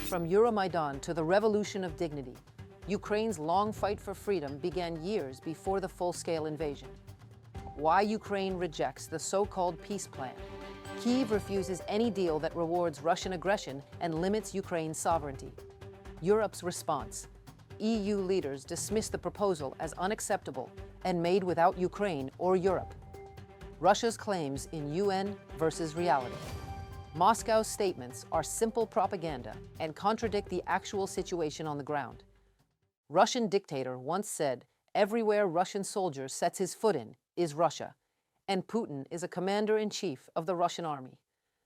From Euromaidan to the Revolution of Dignity, Ukraine's long fight for freedom began years before the full-scale invasion. Why Ukraine rejects the so-called peace plan. Kyiv refuses any deal that rewards Russian aggression and limits Ukraine's sovereignty. Europe's response. EU leaders dismiss the proposal as unacceptable and made without Ukraine or Europe. Russia's claims in UN versus reality. Moscow's statements are simple propaganda and contradict the actual situation on the ground. Russian dictator once said, "Everywhere Russian soldier sets his foot in is Russia," and Putin is a commander-in-chief of the Russian army.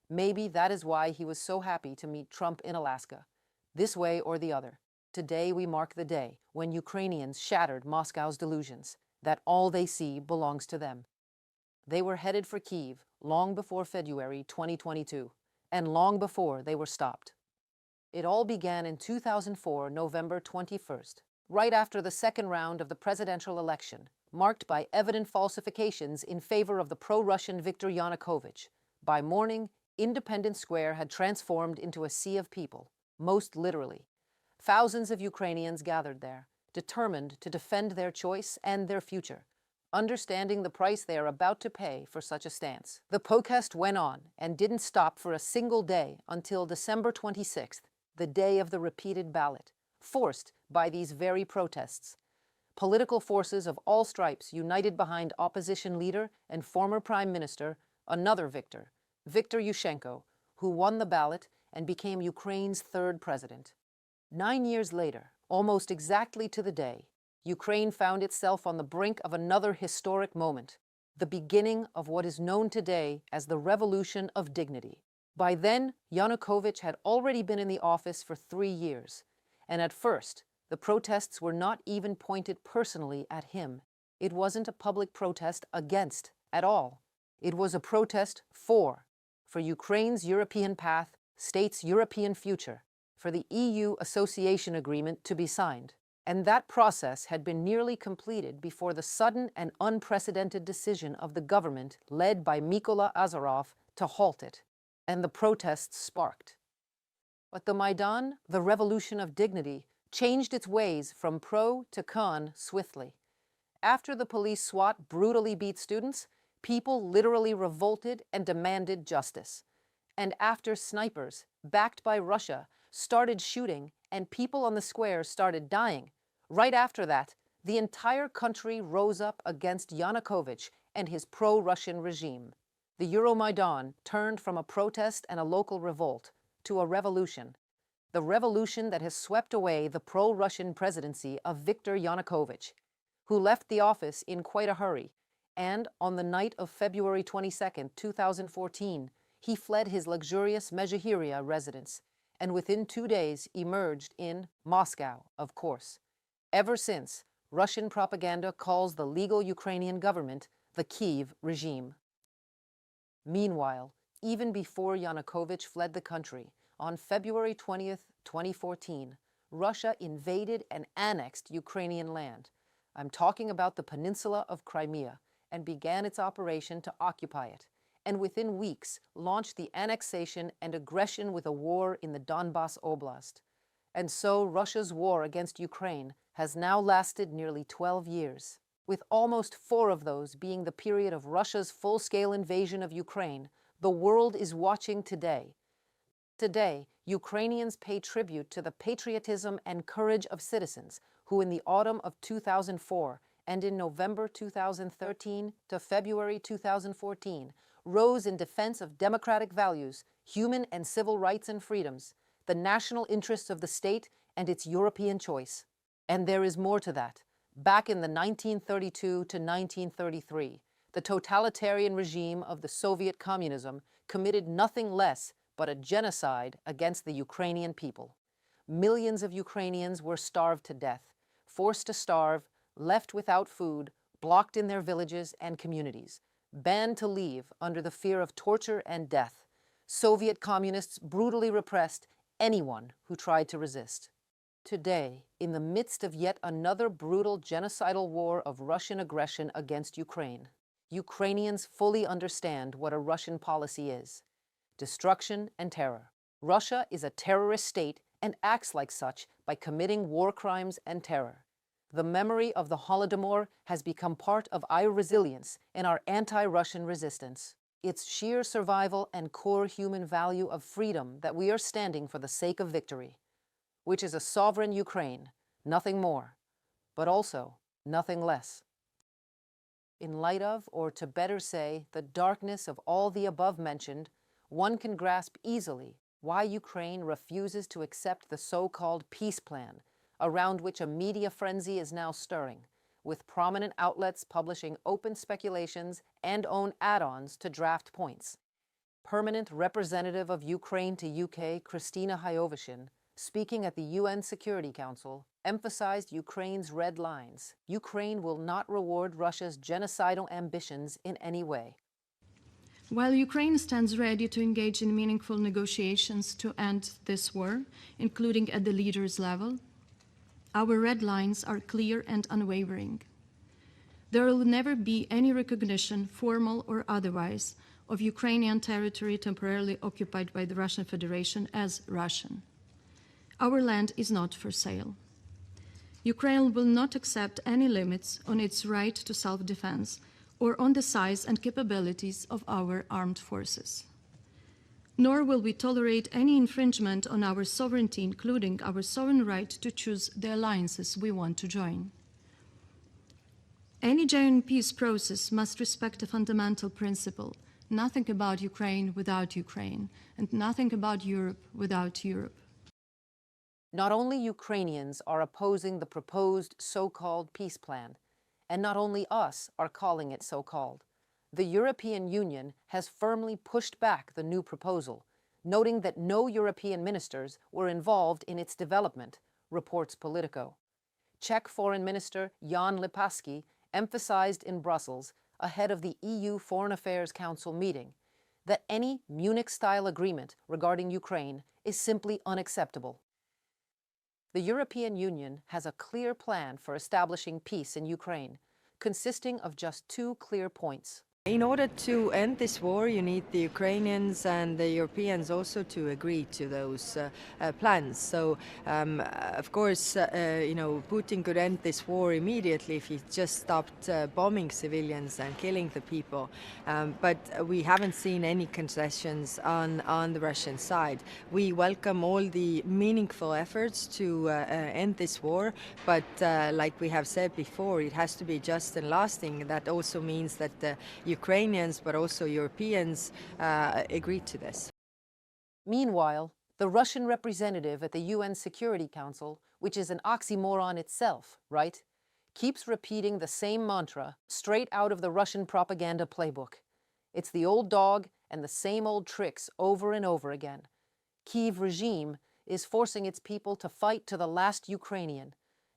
Maybe that is why he was so happy to meet Trump in Alaska. This way or the other, today we mark the day when Ukrainians shattered Moscow's delusions that all they see belongs to them. They were headed for Kyiv long before February 2022, and long before they were stopped. It all began in 2004, November 21st, right after the second round of the presidential election, marked by evident falsifications in favor of the pro-Russian Viktor Yanukovych. By morning, Independence Square had transformed into a sea of people, most literally. Thousands of Ukrainians gathered there, determined to defend their choice and their future, understanding the price they are about to pay for such a stance. The protest went on and didn't stop for a single day until December 26th, the day of the repeated ballot, forced by these very protests. Political forces of all stripes united behind opposition leader and former prime minister, another Viktor Yushchenko, who won the ballot and became Ukraine's third president. 9 years later, almost exactly to the day, Ukraine found itself on the brink of another historic moment, the beginning of what is known today as the Revolution of Dignity. By then, Yanukovych had already been in the office for 3 years, and at first, the protests were not even pointed personally at him. It wasn't a public protest against at all. It was a protest for Ukraine's European path, state's European future, for the EU association agreement to be signed. And that process had been nearly completed before the sudden and unprecedented decision of the government led by Mykola Azarov to halt it, and the protests sparked. But the Maidan, the Revolution of Dignity, changed its ways from pro to con swiftly. After the police SWAT brutally beat students, people literally revolted and demanded justice. And after snipers, backed by Russia, started shooting and people on the squares started dying, right after that, the entire country rose up against Yanukovych and his pro-Russian regime. The Euromaidan turned from a protest and a local revolt to a revolution. The revolution that has swept away the pro-Russian presidency of Viktor Yanukovych, who left the office in quite a hurry, and on the night of February 22, 2014, he fled his luxurious Mezhyhirya residence, and within 2 days emerged in Moscow, of course. Ever since, Russian propaganda calls the legal Ukrainian government the Kyiv regime. Meanwhile, even before Yanukovych fled the country, on February 20, 2014, Russia invaded and annexed Ukrainian land. I'm talking about the peninsula of Crimea, and began its operation to occupy it, and within weeks launched the annexation and aggression with a war in the Donbas Oblast. And so Russia's war against Ukraine has now lasted nearly 12 years, with almost 4 of those being the period of Russia's full-scale invasion of Ukraine. The world is watching today. Today, Ukrainians pay tribute to the patriotism and courage of citizens who in the autumn of 2004 and in November 2013 to February 2014 rose in defense of democratic values, human and civil rights and freedoms, the national interests of the state and its European choice. And there is more to that. Back in the 1932 to 1933, the totalitarian regime of the Soviet communism committed nothing less but a genocide against the Ukrainian people. Millions of Ukrainians were starved to death, forced to starve, left without food, blocked in their villages and communities, banned to leave under the fear of torture and death. Soviet communists brutally repressed anyone who tried to resist. Today, in the midst of yet another brutal genocidal war of Russian aggression against Ukraine, Ukrainians fully understand what a Russian policy is: destruction and terror. Russia is a terrorist state and acts like such by committing war crimes and terror. The memory of the Holodomor has become part of our resilience and our anti-Russian resistance. It's sheer survival and core human value of freedom that we are standing for the sake of victory, which is a sovereign Ukraine, nothing more, but also nothing less. In light of, or to better say, the darkness of all the above mentioned, one can grasp easily why Ukraine refuses to accept the so-called peace plan, around which a media frenzy is now stirring, with prominent outlets publishing open speculations and own add-ons to draft points. Permanent representative of Ukraine to UK, Krystyna Riabyshyn, speaking at the UN Security Council, emphasized Ukraine's red lines. Ukraine will not reward Russia's genocidal ambitions in any way. While Ukraine stands ready to engage in meaningful negotiations to end this war, including at the leaders' level, our red lines are clear and unwavering. There will never be any recognition, formal or otherwise, of Ukrainian territory temporarily occupied by the Russian Federation as Russian. Our land is not for sale. Ukraine will not accept any limits on its right to self-defense or on the size and capabilities of our armed forces. Nor will we tolerate any infringement on our sovereignty, including our sovereign right to choose the alliances we want to join. Any genuine peace process must respect a fundamental principle: nothing about Ukraine without Ukraine, and nothing about Europe without Europe. Not only Ukrainians are opposing the proposed so-called peace plan, and not only us are calling it so-called. The European Union has firmly pushed back the new proposal, noting that no European ministers were involved in its development, reports Politico. Czech Foreign Minister Jan Lipavsky emphasized in Brussels, ahead of the EU Foreign Affairs Council meeting, that any Munich-style agreement regarding Ukraine is simply unacceptable. The European Union has a clear plan for establishing peace in Ukraine, consisting of just two clear points. In order to end this war, you need the Ukrainians and the Europeans also to agree to those plans. So, of course, Putin could end this war immediately if he just stopped bombing civilians and killing the people. But we haven't seen any concessions on the Russian side. We welcome all the meaningful efforts to end this war, but like we have said before, it has to be just and lasting. That also means that the Ukrainians, but also Europeans, agreed to this. Meanwhile, the Russian representative at the UN Security Council, which is an oxymoron itself, right, keeps repeating the same mantra straight out of the Russian propaganda playbook. It's the old dog and the same old tricks over and over again. Kyiv regime is forcing its people to fight to the last Ukrainian,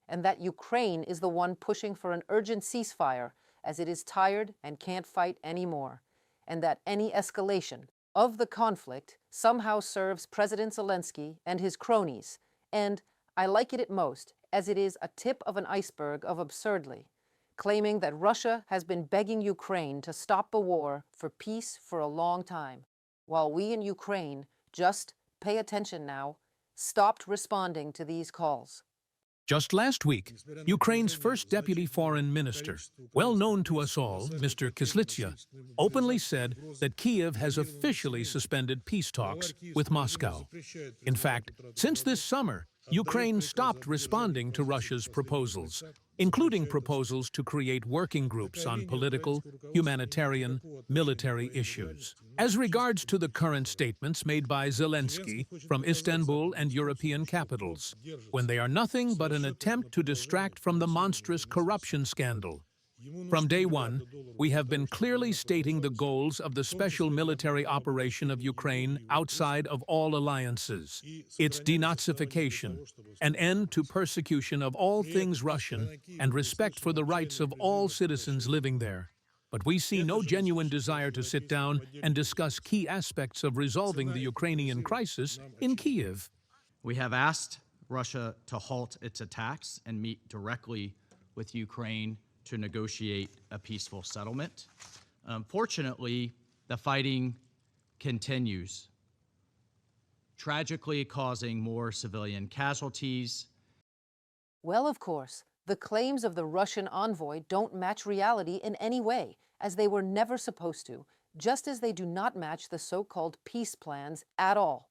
and that Ukraine is the one pushing for an urgent ceasefire as it is tired and can't fight anymore, and that any escalation of the conflict somehow serves President Zelensky and his cronies, and I like it most, as it is a tip of an iceberg of absurdly, claiming that Russia has been begging Ukraine to stop the war for peace for a long time, while we in Ukraine just, pay attention now, stopped responding to these calls. Just last week, Ukraine's first deputy foreign minister, well known to us all, Mr. Kyslitsia, openly said that Kyiv has officially suspended peace talks with Moscow. In fact, since this summer, Ukraine stopped responding to Russia's proposals, including proposals to create working groups on political, humanitarian, military issues. As regards to the current statements made by Zelensky from Istanbul and European capitals, when they are nothing but an attempt to distract from the monstrous corruption scandal. From day one, we have been clearly stating the goals of the special military operation of Ukraine outside of all alliances, its denazification, an end to persecution of all things Russian, and respect for the rights of all citizens living there. But we see no genuine desire to sit down and discuss key aspects of resolving the Ukrainian crisis in Kyiv. We have asked Russia to halt its attacks and meet directly with Ukraine to negotiate a peaceful settlement. Unfortunately, the fighting continues. tragically causing more civilian casualties. Well, of course, the claims of the Russian envoy don't match reality in any way, as they were never supposed to, just as they do not match the so-called peace plans at all.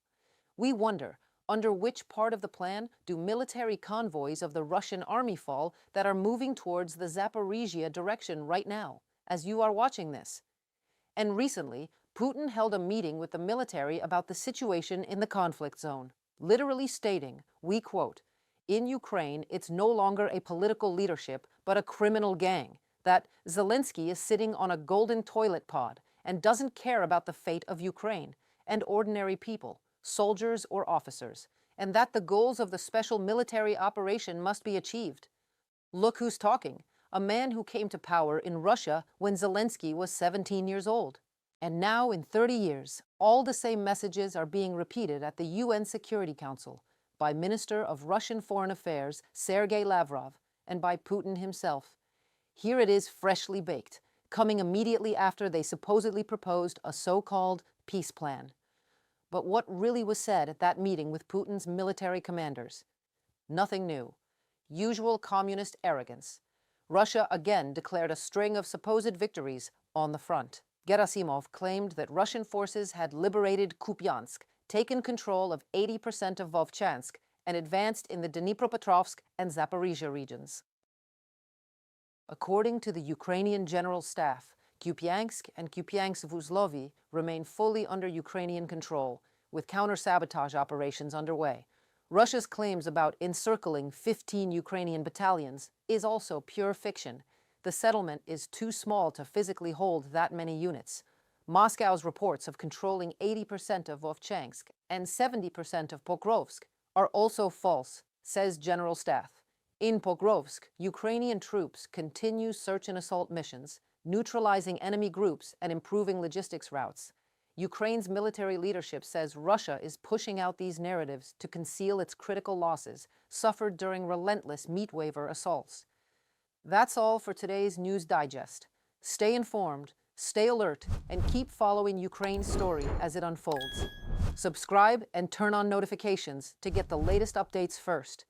We wonder, under which part of the plan do military convoys of the Russian army fall that are moving towards the Zaporizhia direction right now, as you are watching this? And recently, Putin held a meeting with the military about the situation in the conflict zone, literally stating, we quote, "In Ukraine, it's no longer a political leadership, but a criminal gang, that Zelensky is sitting on a golden toilet pod and doesn't care about the fate of Ukraine and ordinary people, soldiers or officers, and that the goals of the special military operation must be achieved." Look who's talking, a man who came to power in Russia when Zelensky was 17 years old. And now, in 30 years, all the same messages are being repeated at the UN Security Council by Minister of Russian Foreign Affairs Sergei Lavrov and by Putin himself. Here it is freshly baked, coming immediately after they supposedly proposed a so-called peace plan. But what really was said at that meeting with Putin's military commanders? Nothing new. Usual communist arrogance. Russia again declared a string of supposed victories on the front. Gerasimov claimed that Russian forces had liberated Kupiansk, taken control of 80% of Vovchansk, and advanced in the Dnipropetrovsk and Zaporizhia regions. According to the Ukrainian General Staff, Kupiansk and Kupiansk remain fully under Ukrainian control, with counter-sabotage operations underway. Russia's claims about encircling 15 Ukrainian battalions is also pure fiction. The settlement is too small to physically hold that many units. Moscow's reports of controlling 80% of Vovchansk and 70% of Pokrovsk are also false, says General Staff. In Pokrovsk, Ukrainian troops continue search and assault missions, neutralizing enemy groups and improving logistics routes. Ukraine's military leadership says Russia is pushing out these narratives to conceal its critical losses suffered during relentless meat-waver assaults. That's all for today's News Digest. Stay informed, stay alert, and keep following Ukraine's story as it unfolds. Subscribe and turn on notifications to get the latest updates first.